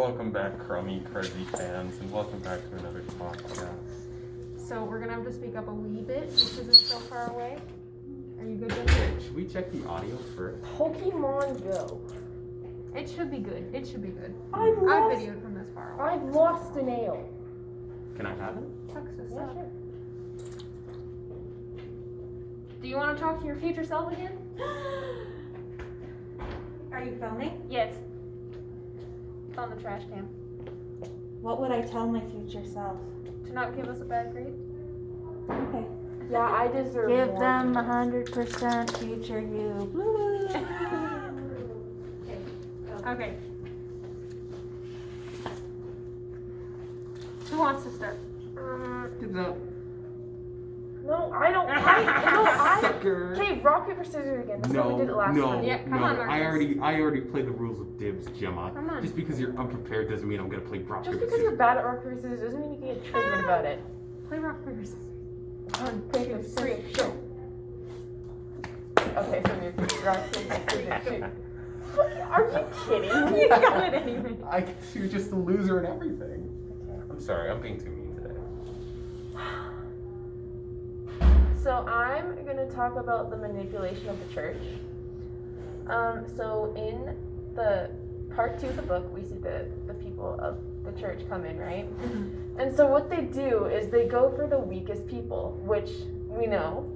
welcome back, crummy, crazy fans, and welcome back to another podcast. So we're gonna have to speak up a wee bit because it's so far away. Are you good with Wait, it? should we check the audio first? Pokemon Go. It should be good. It should be good. I've I lost, videoed from this far away. I've lost a nail. Can I have it? Sucks to Yeah, suck. sure. Do you want to talk to your future self again? Are you filming? Yes. It's on the trash can. What would I tell my future self? To not give us a bad grade. Okay. Yeah, I deserve Give more them than 100% future you. Okay. Who wants to start? No. No, I don't. Sucker. Okay, rock, paper, scissors again. That's how we did it last time. Yeah, come on, Marcus. I already played the rules of dibs, Gemma. Come on. Just because you're unprepared doesn't mean I'm gonna play rock, Just paper, because you're scissors. bad at rock, paper, scissors doesn't mean you can get triggered about it. Play rock, paper, scissors. Rock, paper, scissors, shoot. Okay, so we're rock, paper, scissors, shoot. Are you kidding me? You got it anyway. I guess you're just a loser in everything. I'm sorry, I'm being too mean today. So I'm going to talk about the manipulation of the church. So in the part 2 of the book, we see the people of the church come in, right? Mm-hmm. And so what they do is they go for the weakest people, which we know.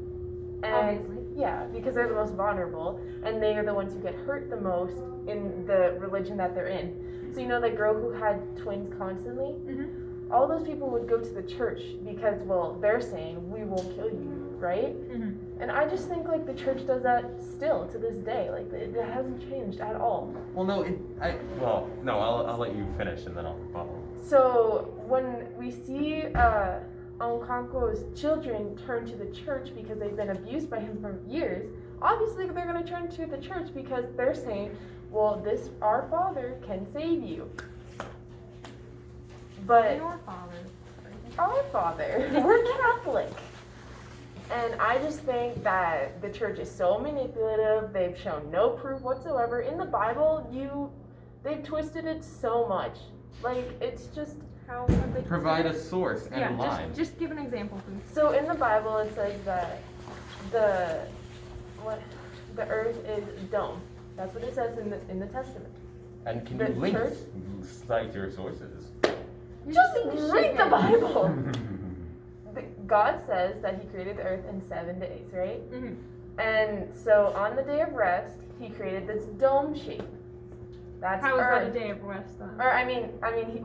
And Obviously. yeah, because they're the most vulnerable, and they are the ones who get hurt the most in the religion that they're in. So you know the girl who had twins constantly? Mm-hmm. All those people would go to the church because, well, they're saying, we won't kill you, right? Mm-hmm. And I just think, like, the church does that still to this day. Like, it hasn't changed at all. Well, no, I'll let you finish and then I'll follow. So, when we see Onkanko's children turn to the church because they've been abused by him for years, obviously they're going to turn to the church because they're saying, well, our Father can save you. But Your father. our Father, we're Catholic. And I just think that the church is so manipulative. They've shown no proof whatsoever. In the Bible, they've twisted it so much. Like, it's just... How have they Provide a source and a Yeah, line. just give an example, please. So in the Bible, it says that the earth is dome. That's what it says in the Testament. And can the you link, church? cite your sources? Just read the Bible. God says that he created the earth in 7 days, right? Mm-hmm. And so on the day of rest, he created this dome shape. That's How is that a earth. day of rest then? Or I mean, he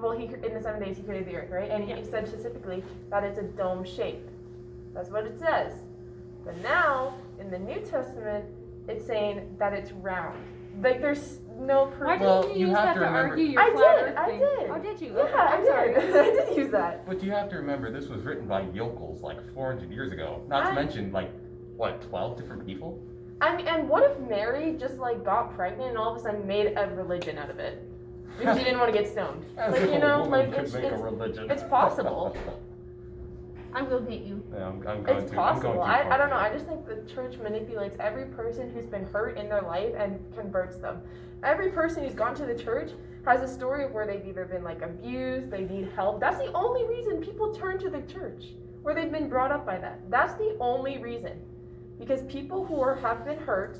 in the 7 days he created the earth, right? And he said specifically that it's a dome shape. That's what it says. But now in the New Testament, it's saying that it's round. Like there's no proof. Why Well, didn't you you use have that to to remember- argue your I flat did, earth I thing? did. Oh, did you? Yeah, Okay, I I'm sorry. did. I did use that. But you have to remember, this was written by yokels like 400 years ago. Not to mention, like, what, 12 different people? I mean, and what if Mary just like got pregnant and all of a sudden made a religion out of it because she didn't want to get stoned? As Like if you a know, woman like could it's make a religion. it's possible. I will beat you. Yeah, I'm going It's to. possible. I'm going I too far. don't know. I just think the church manipulates every person who's been hurt in their life and converts them. Every person who's gone to the church has a story of where they've either been like abused, they need help. That's the only reason people turn to the church, where they've been brought up by that. That's the only reason. Because people who have been hurt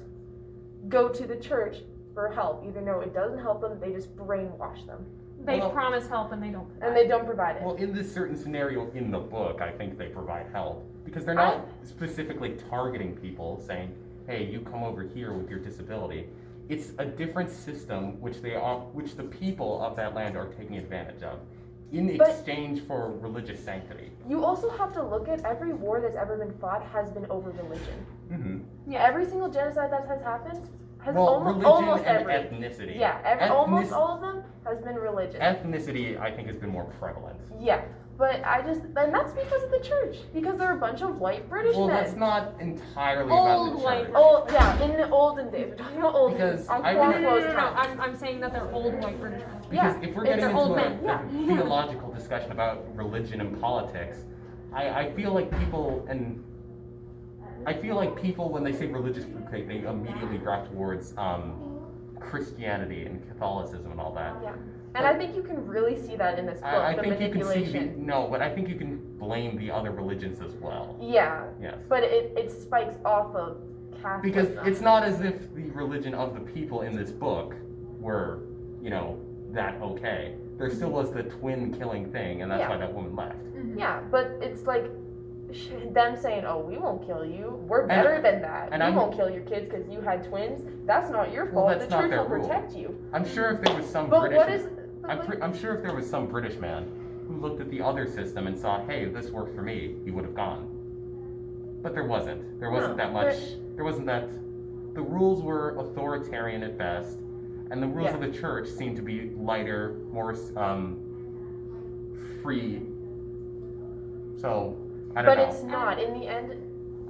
go to the church for help. Even though it doesn't help them, they just brainwash them. They Well, promise help and they don't. And they don't provide it. Well, in this certain scenario in the book, I think they provide help. Because they're not specifically targeting people, saying, hey, you come over here with your disability. It's a different system which the people of that land are taking advantage of in But- exchange for religious sanctity. You also have to look at every war that's ever been fought has been over religion. Mm-hmm. Yeah, every single genocide that has happened has Well, almost religion and every. ethnicity. Yeah, almost all of them has been religion. Ethnicity, I think, has been more prevalent. Yeah, but and that's because of the church, because they're a bunch of white British Well, men. that's not entirely Old about the white church. Oh, yeah, in the olden days. We're talking about olden Because days. I No, remember- I'm saying that they're old white British men. Because Yeah, if we're if getting they're into old a men, yeah. theological discussion about religion and politics, I feel like people when they say religious fruitcake, they immediately draw towards Christianity and Catholicism and all that. Yeah. And I think you can really see that in this book, I the think you can see manipulation. but I think you can blame the other religions as well. Yeah, Yes. but it spikes off of Catholicism. Because it's not as if the religion of the people in this book were, that okay. There still was the twin killing thing, and that's why that woman left. Yeah, but it's like them saying, "Oh, we won't kill you. We're better than that. We won't kill your kids because you had twins. That's not your fault. Well, that's the not church their will rule. protect you." I'm sure if there was some But British, what is? I'm sure if there was some British man who looked at the other system and saw, hey, this worked for me, he would have gone. But there wasn't. There wasn't that much. There wasn't that. The rules were authoritarian at best, and the rules of the church seemed to be lighter, more free. So I don't know. But it's not. In the end,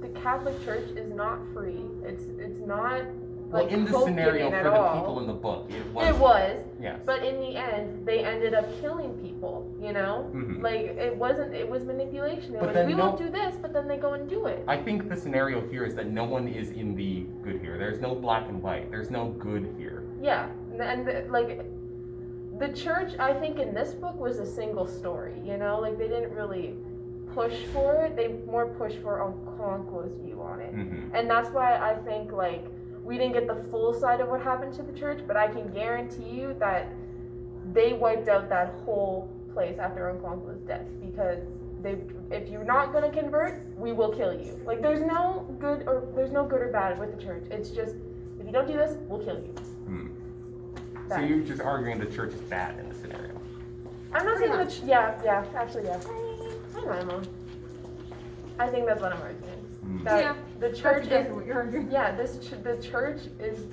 the Catholic Church is not free. It's not. Well, Like in the scenario for the people in the book, it was. It was. Yes. But in the end, they ended up killing people. Mhm. Like it wasn't. It was manipulation. It But was, then we won't do this, but then they go and do it. I think the scenario here is that no one is in the good here. There's no black and white. There's no good here. Yeah, and like the church, I think in this book was a single story. Like they didn't really push for it. They more pushed for Okonkwo's view on it, and that's why I think like we didn't get the full side of what happened to the church. But I can guarantee you that they wiped out that whole place after Okonkwo's death because if you're not gonna convert, we will kill you. Like there's no good or bad with the church. It's just if you don't do this, we'll kill you. So you're just arguing the church is bad in the scenario. I'm not saying that. Actually, yeah. I know, Mom. I think that's what I'm arguing. That the church That's is. what you're arguing. Yeah, the church is.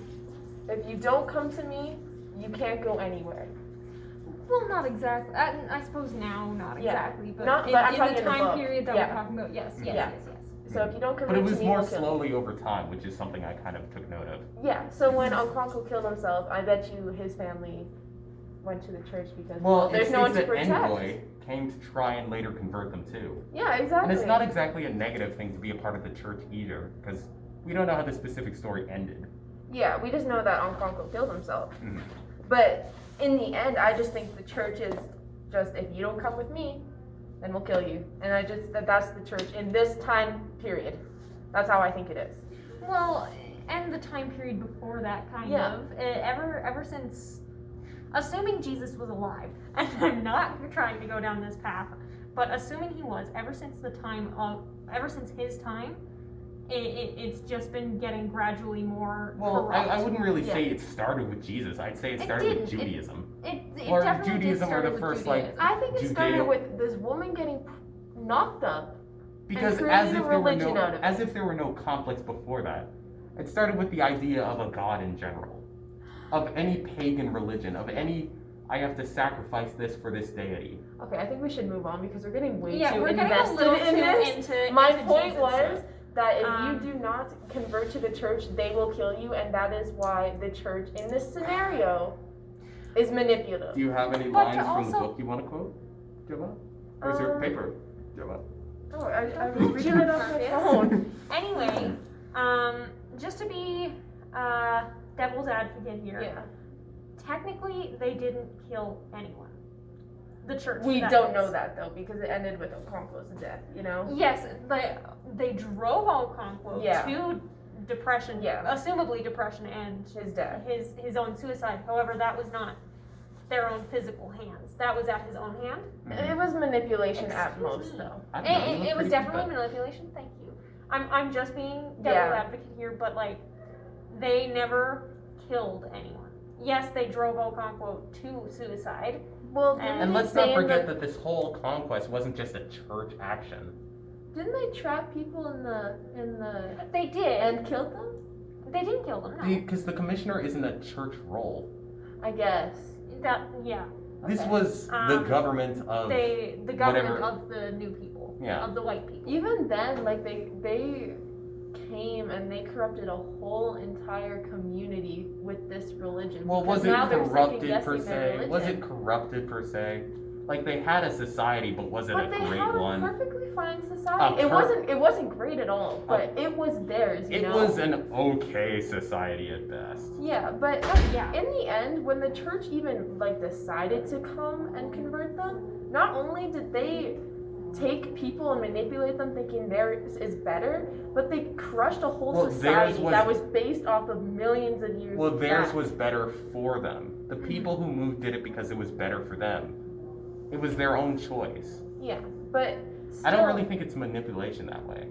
If you don't come to me, you can't go anywhere. Well, not exactly. I suppose now, not Yeah. exactly, but Not- in, but I'm in talking the in the time book. period that Yeah. we're talking about, yes. So if you don't come But it to was me, more we'll kill you. slowly over time, which is something I kind of took note of. Yeah. So when Okonkwo killed himself, I bet you his family went to the church because Well, there's it no one seems to that protect. Envoy came to try and later convert them too. Yeah, exactly. And it's not exactly a negative thing to be a part of the church either, because we don't know how the specific story ended. Yeah, we just know that Okonkwo killed himself. Mhm. But in the end, I just think the church is just, if you don't come with me, then we'll kill you. And that's the church in this time period. That's how I think it is. Well, and the time period before that, kind of. Ever since, assuming Jesus was alive, and I'm not trying to go down this path, but assuming he was, ever since his time, it's just been getting gradually more Well, corrupt. I wouldn't really say it started with Jesus. I'd say it started with didn't. Judaism. It Or definitely did Judaism start were the with first, Judaism. I think it started Judeo- with this woman getting knocked up. Because created as a if there were religion out of it. there were no conflicts before that. It started with the idea of a god in general, of any pagan religion, of any I have to sacrifice this for this deity. Okay, I think we should move on because we're getting way Yeah, too we're getting a invested little in too this. into My into point Jesus, was that if Um, you do not convert to the church, they will kill you, and that is why the church in this scenario is manipulative. Do you have any But lines from the also- book you want to quote, Gemma? Where's your paper, Gemma? Oh, I was reading it off my phone. Anyway, just to be devil's advocate here, Yeah. technically they didn't kill anyone. The church. We that don't is. know that though because it ended with Okonkwo's death. Yes, they drove Okonkwo Yeah. to depression. Yeah. Assumably depression and His death. his own suicide. However, that was not their own physical hands. That was at his own hand. It was manipulation at Excuse most me. though. I don't know, you It look was pretty definitely good. manipulation. Thank you. I'm just being devil's Yeah. advocate here, but like they never killed anyone. Yes, they drove Okonkwo to suicide. Well, And let's not forget that this whole conquest wasn't just a church action. didn't they trap people in the They did. and killed them? They didn't kill them. No. Because the commissioner isn't a church role. I guess. Yeah. This Okay. was the government of The government whatever. of the new people. Yeah. Of the white people. Even then, like they came and they corrupted a whole entire community with this religion. Well, was because it now they're corrupted per second-guessing their se? Was it religion. corrupted per se? Like they had a society, but was it But a they great had a one? perfectly fine society. Per- It wasn't great at all, but it was theirs, you It know? was an okay society at best. Yeah, but Yeah. in the end, when the church even like decided to come and convert them, not only did they take people and manipulate them thinking theirs is better, but they crushed a whole Well, theirs society was- that was based off of millions of years Well, of theirs that. was better for them. The people who moved did it because it was better for them. It was their own choice. Yeah, but I don't still, really think it's manipulation that way.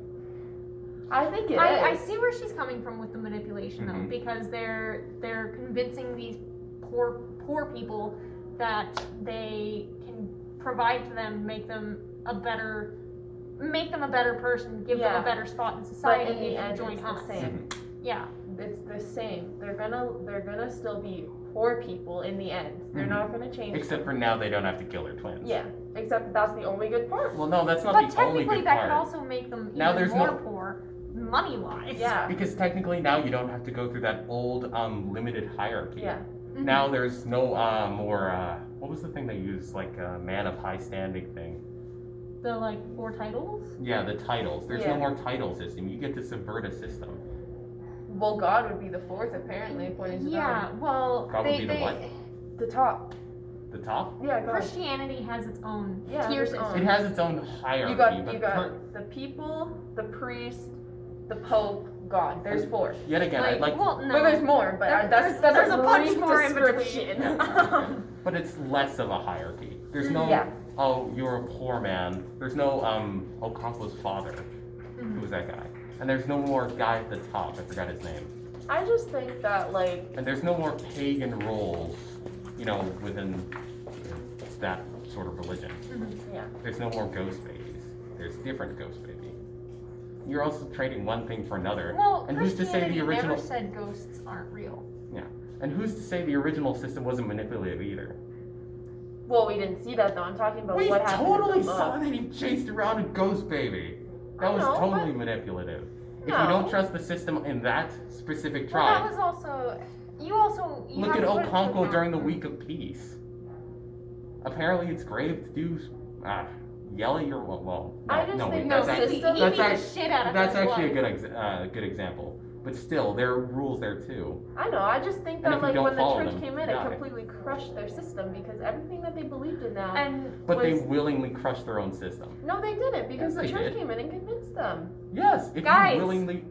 I think it I is. see where she's coming from with the manipulation Mhm. though, because they're convincing these poor people that they can provide to them, make them a better person, give them Yeah. a better spot in But society in the if you end, join it's us. the same. Yeah. It's the same. They're gonna still be poor people in the end. They're Mhm. not gonna change. Except for now they don't have to kill their twins. Yeah, except that's the only good part. Well, no, that's not But the only technically good that part. could also make them Now even there's more no- poor, money-wise. Yeah. Because technically now you don't have to go through that old limited hierarchy. Yeah. Mhm. Now there's no more what was the thing they used, like man of high standing thing? The like 4 titles? Yeah, the titles. There's Yeah. no more title system. You get to subvert a system. Well, God would be the fourth apparently, according to Yeah, them. well, God would they, be the they, what? The top. The top? Yeah, God. Christianity has its own Yeah, tier its system. own. It has its own hierarchy. You but got the people, the priest, the pope, God. There's 4. yet again, I'd like, well, no. But there's more. But that's there's a a bunch brief more in between. description. but it's less of a hierarchy. There's no, Yeah. oh, you're a poor man. There's no, Okonkwo's father. Mhm. Who was that guy? And there's no more guy at the top. I forgot his name. I just think that like And there's no more pagan roles, within that sort of religion. yeah. There's no more ghost babies. There's different ghost baby. You're also trading one thing for another. Well, And who's to say Christianity the original? never said ghosts aren't real. And who's to say the original system wasn't manipulative either? Well, we didn't see that though. I'm talking about We what happened. totally in the saw book. that he chased around a ghost baby. That I was know, totally but- manipulative. If No. you don't trust the system in that specific Well, that tribe, was also. You look have at to put it into Okonkwo account. during the Week of Peace. Apparently, it's grave to do yell at your no, I just no, think wait, no that's system- actually, He that's beat the act- shit out of that's his actually wife. a good example. But still, there are rules there too. I know. I just think And that if you like don't when the follow church them, came in, you it die. completely crushed their system because everything that they believed in now. And But they Was- willingly crushed their own system. No, they didn't because Yes, the they church did. came in and convinced them. Yes, if Guys. you willingly.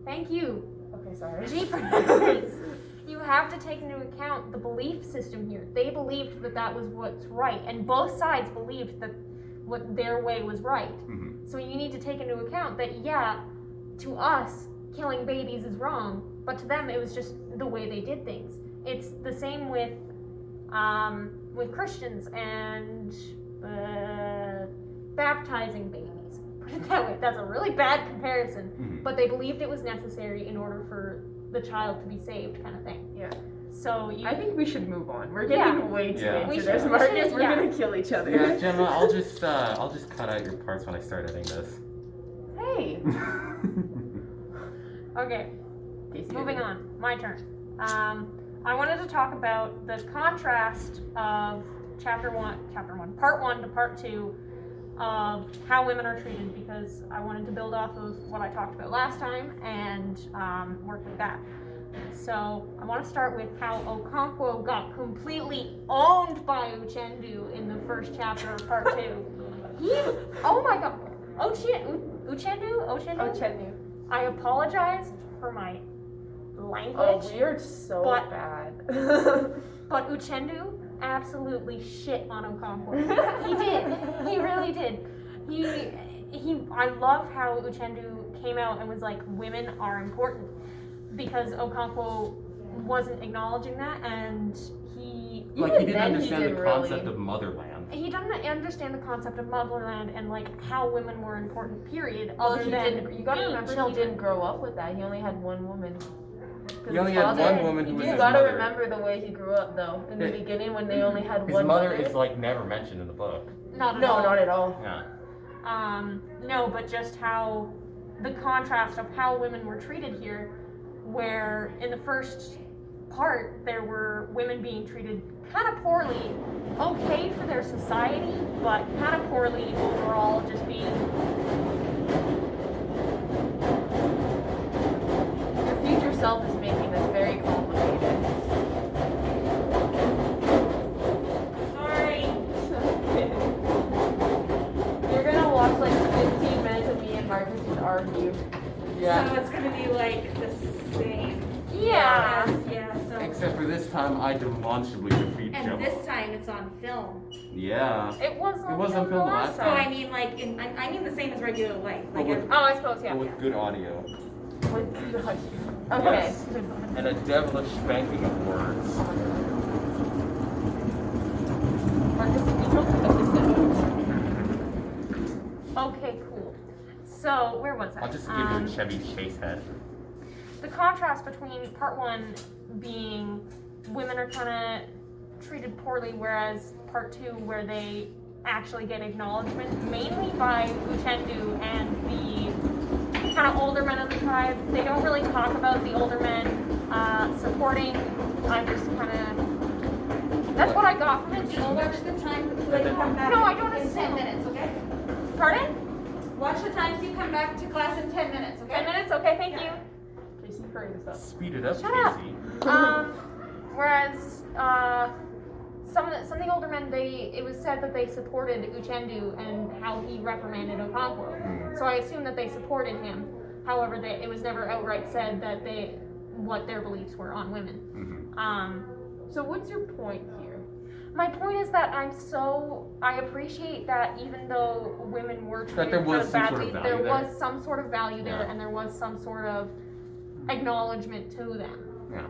thank you. Okay, sorry. Jeepers. You have to take into account the belief system here. They believed that that was what's right, and both sides believed that what their way was right. Mhm. So you need to take into account that, yeah, to us, killing babies is wrong, but to them it was just the way they did things. It's the same with Christians and baptizing babies. Put it that way. That's a really bad comparison, Mhm. but they believed it was necessary in order for the child to be saved, kind of thing. Yeah. So you. I think we should move on. We're getting way too Yeah. into We this, should- Marcus. We're yeah. gonna kill each other. Yeah, Gemma, I'll just cut out your parts when I start editing this. Hey. Okay. Casey, Moving on, my turn. I wanted to talk about the contrast of part one to part 2 of how women are treated, because I wanted to build off of what I talked about last time and work with that. So I want to start with how Okonkwo got completely owned by Uchendu in the first chapter of part 2. Oh my god, Uchendu? Oh, Chetnu. I apologize for my language. Oh, we are so But- bad. But Uchendu absolutely shit on Okonkwo. He did. He really did. I love how Uchendu came out and was like, women are important, because Okonkwo wasn't acknowledging that, and he Like, Even he didn't then, he understand didn't the really. concept of motherland. doesn't understand the concept of motherland and like how women were important, period. Well, other he than didn't. You gotta being remember, children. he didn't grow up with that. He only had one woman. 'Cause He only his had father- one woman who was You his gotta mother. remember the way he grew up, though. In the His- beginning, when they only had His one mother mother. is like never mentioned in the book. Not at No, all. not at all. Yeah. No, but just how the contrast of how women were treated here, where in the first part, there were women being treated kind of poorly, okay for their society, but kind of poorly overall, just being. Your future self is making this very complicated. Sorry. You're gonna watch like 15 minutes of me and Marcus just argue. So it's gonna be like the same. Yeah. Yeah, so. Except for this time, I demonstrably defeat And Gemma. this time it's on film. Yeah. It was on It was on film film last So time. I mean, like, I mean the same as regular life. But Like, with, Oh, I suppose, yeah. but with good audio. Okay. Yes. And a devilish spanking of words. Marcus, you don't Okay, cool. So, where was I? I'll just give you a Chevy Chase head. The contrast between part one being women are kind of treated poorly, whereas part two, where they actually get acknowledgement, mainly by Uchendu and the kind of older men of the tribe. They don't really talk about the older men supporting. I'm just kind of. That's what I got from it. The older. watch the time so you come back No, I don't in 10 assume. minutes, okay? Pardon? Watch the time so you come back to class in 10 minutes, okay? 10 minutes? Okay, thank you. Casey, hurry this up. Speed it up, Shut up. Casey. Whereas some of the older men, it was said that they supported Uchendu and how he reprimanded Okonkwo. So I assume that they supported him. However, it was never outright said that what their beliefs were on women. So what's your point here? My point is that I appreciate that even though women were treated there was kind of some sort badly, of value there there. was some sort of value there, Yeah. and there was some sort of acknowledgement to them. Yeah.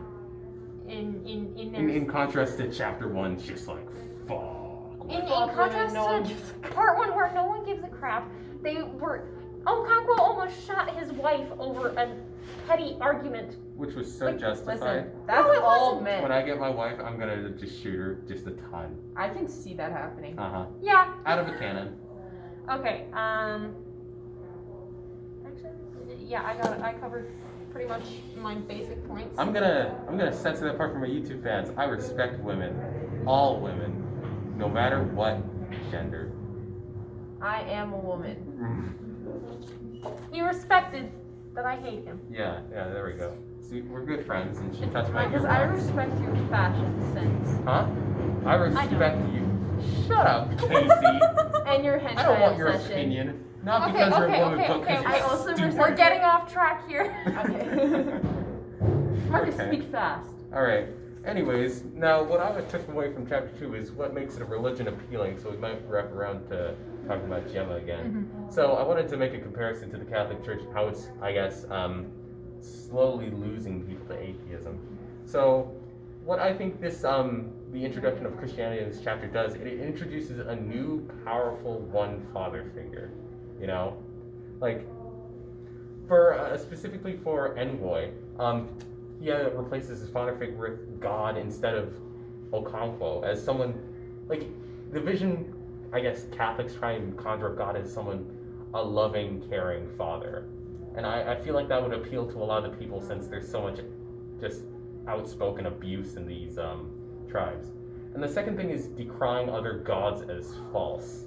In their In contrast to chapter one, it's just like, fuck. In Fuck contrast women, no one to gives a part one where no one gives a crap, Okonkwo almost shot his wife over a petty argument. Which was so Like, justified. Listen, that's No, it all wasn't. men. When I get my wife, I'm gonna just shoot her just a ton. I can see that happening. Yeah. Out of a cannon. Okay. Actually, yeah, I covered pretty much my basic points. I'm gonna censor that part for my YouTube fans. I respect women, all women, no matter what gender. I am a woman. He respected that I hate him. Yeah, there we go. See, we're good friends, and she touched my Because I earwax. respect your fashion sense. Huh? I respect you. Shut up, Casey. And your hentai I don't want your obsession. opinion. Not Okay, because you're okay, a woman, okay, but because okay. you're I also stupid. respect- We're getting off track here. Okay. Marcus, Okay. speak fast. Alright. Anyways, now what I took away from chapter 2 is what makes it a religion appealing, so we might wrap around to talking about Gemma again. So I wanted to make a comparison to the Catholic Church, how it's, I guess, slowly losing people to atheism. So what I think this, the introduction of Christianity in this chapter does, it introduces a new, powerful one father figure, you know? Like, specifically for Envoy, he replaces his father figure with God instead of Okonkwo as someone, like, the vision, I guess, Catholics try and conjure up God as someone, a loving, caring father. And I feel like that would appeal to a lot of people since there's so much just outspoken abuse in these tribes. And the second thing is decrying other gods as false.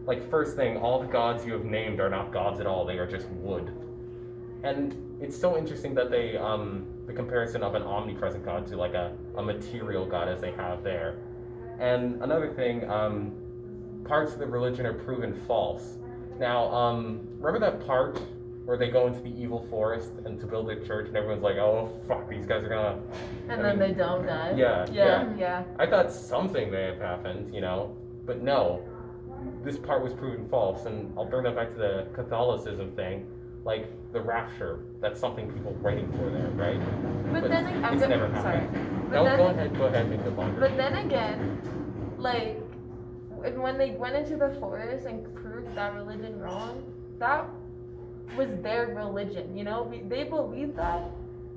Like, first thing, all the gods you have named are not gods at all, they are just wood. And it's so interesting that they, the comparison of an omnipresent god to like a material god as they have there. And another thing, parts of the religion are proven false. Now, remember that part where they go into the evil forest and to build their church and everyone's like, oh fuck, these guys are gonna... And I then mean, they don't die. Yeah. Yeah. I thought something may have happened, you know, but no. This part was proven false, and I'll bring that back to the Catholicism thing. Like, the rapture, that's something people were waiting for there, right? But then it's never happened. But No, then, go ahead, make it longer. But then again, like, when they went into the forest and proved that religion wrong, that was their religion, you know? They believed that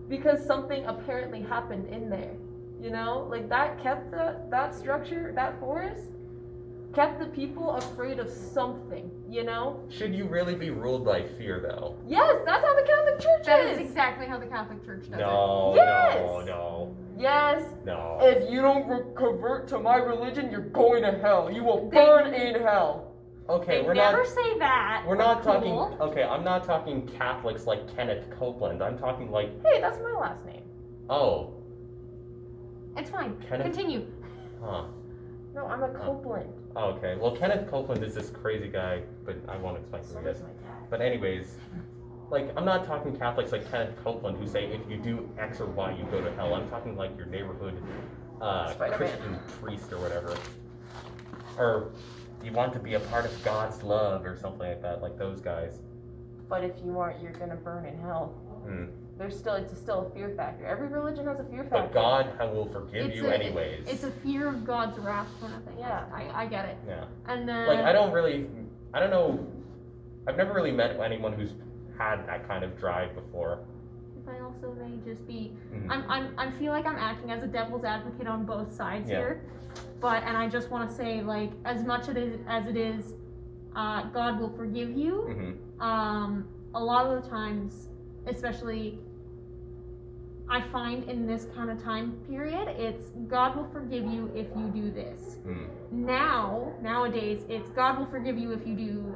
because something apparently happened in there, you know? Like, that kept that structure, that forest, kept the people afraid of something, you know? Should you really be ruled by fear, though? Yes, that's how the Catholic Church That is. is exactly how the Catholic Church does No, Yes. no, Yes. no. If you don't convert to my religion, you're going to hell. You will burn in hell. it. Okay, They we're never not. say that. We're not Cool. talking. Okay, I'm not talking Catholics like Kenneth Copeland. I'm talking like. Hey, that's my last name. Oh, It's fine. Kenneth- Continue. huh. No, I'm a Copeland. Oh, okay. Well, Kenneth Copeland is this crazy guy, but I won't explain So who he is is. my dad. But anyways, like I'm not talking Catholics like Kenneth Copeland who say if you do X or Y you go to hell. I'm talking like your neighborhood Spider-Man. Christian priest or whatever. Or you want to be a part of God's love or something like that, like those guys. But if you aren't, you're gonna burn in hell. Hmm. It's still a fear factor. Every religion has a fear factor. But God will forgive you a, anyways. It's a fear of God's wrath kind of thing. Yeah. I get it. Yeah. And Like I don't know. I've never really met anyone who's had that kind of drive before. if I also may just be, Mhm. I feel like I'm acting as a devil's advocate on both sides Yeah. here, and I just want to say, like, as much as it is, God will forgive you. Mhm. A lot of the times, especially, I find in this kind of time period, it's God will forgive you if you do this. Mm. Nowadays, it's God will forgive you if you do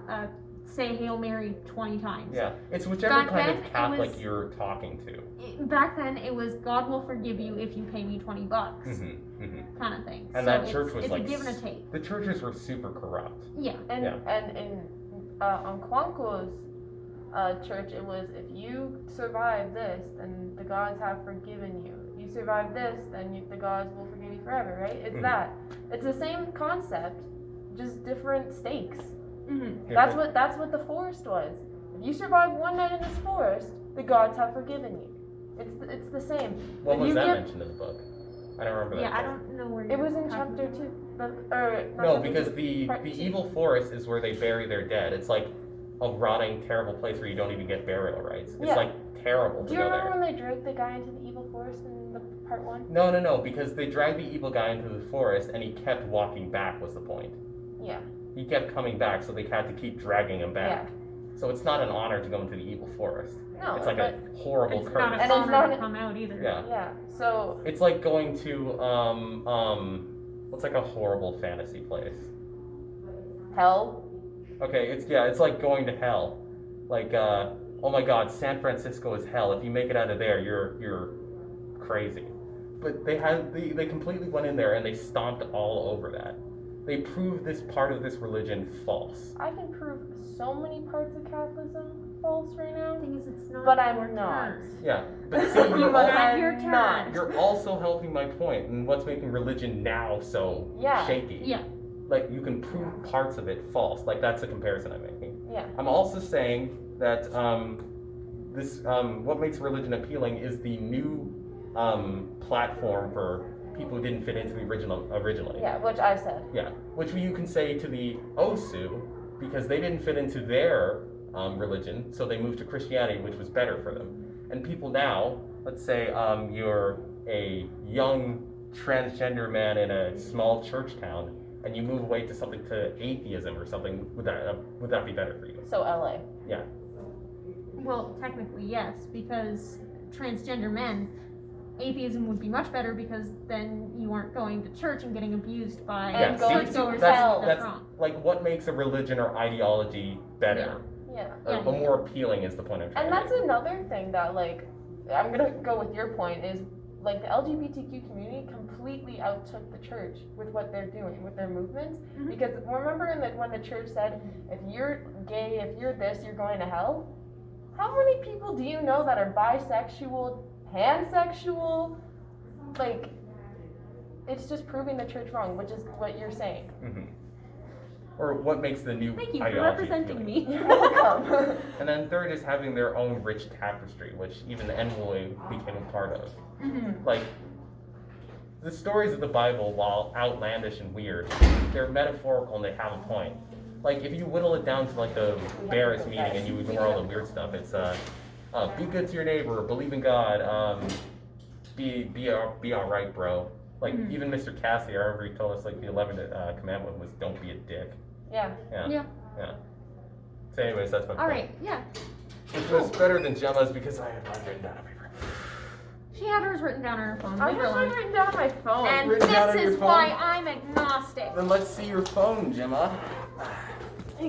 say Hail Mary 20 times. Yeah. It's whichever Back kind then, of it Catholic was- you're talking to. Back then, it was God will forgive you if you pay me $20 Mhm. Mhm. kind of thing. And so that church was it's like a give and a take. The churches were super corrupt. Yeah. And Yeah. and in on Kwanko's church, it was if you survive this, then the gods have forgiven you. If you survive this, then the gods will forgive you forever, right? It's Mhm. that. It's the same concept, just different stakes. Mm-hmm. That's what the forest was. If you survive one night in this forest, the gods have forgiven you. It's the same. What If was you that get- mentioned in the book? I don't remember that. Yeah, I part. don't know where It was you're in talking chapter about. 2. No, because the part the two. evil forest is where they bury their dead. It's like a rotting, terrible place where you don't even get burial rights. It's Yeah. like terrible Do to you go remember there. when they dragged the guy into the evil forest in the part 1? No, because they dragged the evil guy into the forest and he kept walking back was the point. Yeah. He kept coming back, so they had to keep dragging him back. So it's not an honor to go into the evil forest. No, It's like but a horrible It's curse. not And an it's honor not to a- come out either. Yeah. yeah. So It's like going to what's like a horrible fantasy place. hell. Okay, it's like going to hell. Like oh my God, San Francisco is hell. If you make it out of there, you're crazy. But they completely went in there and they stomped all over that. They proved this part of this religion false. I can prove so many parts of Catholicism false right now. The thing is, it's not But your I'm not. turn. Yeah, but see, you're, But al- Not I'm your turn. not. you're also helping my point, and what's making religion now so Yeah. shaky. Yeah. Like you can prove parts of it false. Like that's the comparison I'm making. Yeah. I'm also saying that what makes religion appealing is the new platform for people who didn't fit into the originally. Yeah, which I said. Yeah, which you can say to the Osu because they didn't fit into their religion, so they moved to Christianity, which was better for them. And people now, let's say you're a young transgender man in a small church town, and you move away to something to atheism or something. Would that be better for you? So LA. Yeah. Well, technically, yes, because transgender men, atheism would be much better because then you aren't going to church and getting abused by And Yeah, going see, to churchgoers. hell. that's wrong. like what makes a religion or ideology better Yeah. or Yeah. more appealing is the point I'm trying And to that's make. another thing that, like, I'm gonna go with your point is, like, the LGBTQ community completely outtook the church with what they're doing, with their movements. Mhm. Because remember when the church said, if you're gay, if you're this, you're going to hell? How many people do you know that are bisexual, pansexual? Like, it's just proving the church wrong, which is what you're saying. Mhm. Or what makes the new Thank you for ideology representing appealing. me. You're welcome. And then third is having their own rich tapestry, which even the envoy became a part of. Mhm. Like, the stories of the Bible, while outlandish and weird, they're metaphorical and they have a point. Like, if you whittle it down to like the barest meaning and you ignore all the weird stuff, it's be good to your neighbor, believe in God, be alright, bro. Like, Mhm. even Mr. Cassie, I remember he told us, like, the 11th commandment was don't be a dick. Yeah. Yeah. So anyways, that's my point. Alright, yeah. Which was better than Gemma's because I had mine written down on paper. She had hers written down on her phone. I Leave her have mine alone. written down on my phone. And Written down this on your is why phone? I'm agnostic. Then let's see your phone, Gemma.